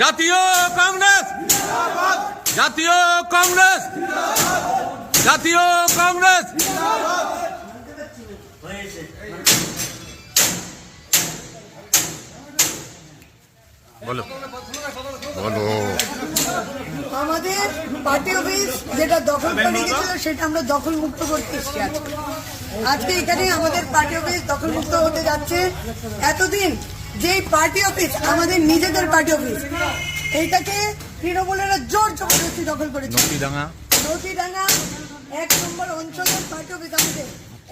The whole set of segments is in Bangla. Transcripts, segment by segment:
জাতীয় কংগ্রেস, জাতীয় কংগ্রেস, জাতীয় কংগ্রেস। বলো বলো। আমাদের পার্টি অফিস যেটা দখল করে গেছিল সেটা আমরা দখল মুক্ত করতে এসেছি আজকে এখানে আমাদের পার্টি অফিস দখল মুক্ত হতে যাচ্ছে। এতদিন যেই পার্টি অফিস আমাদের নিজেদের পার্টি অফিস, এইটাকে তৃণমূলেরা জোর জবরদস্তি দখল করেছে। নদীডাঙ্গা 1 নম্বর অঞ্চলের পার্টি অফিস আমাদের,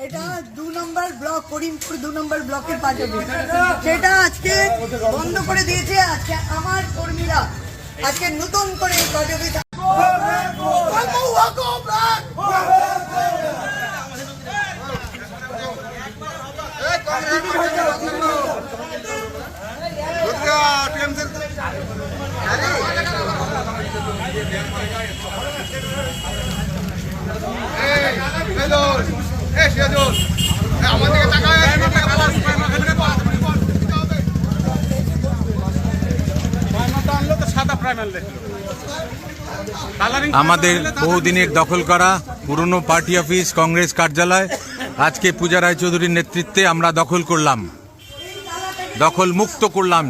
এটা 2 নম্বর ব্লক করিমপুর 2 নম্বর ব্লকের পার্টি অফিস, সেটা আজকে বন্ধ করে দিয়েছে। আজকে আমার কর্মীরা আজকে নতুন করে এই পার্টি অফিস আমাদের বহুদিনের দখল করা পুরনো পার্টি অফিস কংগ্রেস কার্যালয় আজকে পূজা রায়চৌধুরীর নেতৃত্বে আমরা দখল করলাম, দখল মুক্ত করলাম।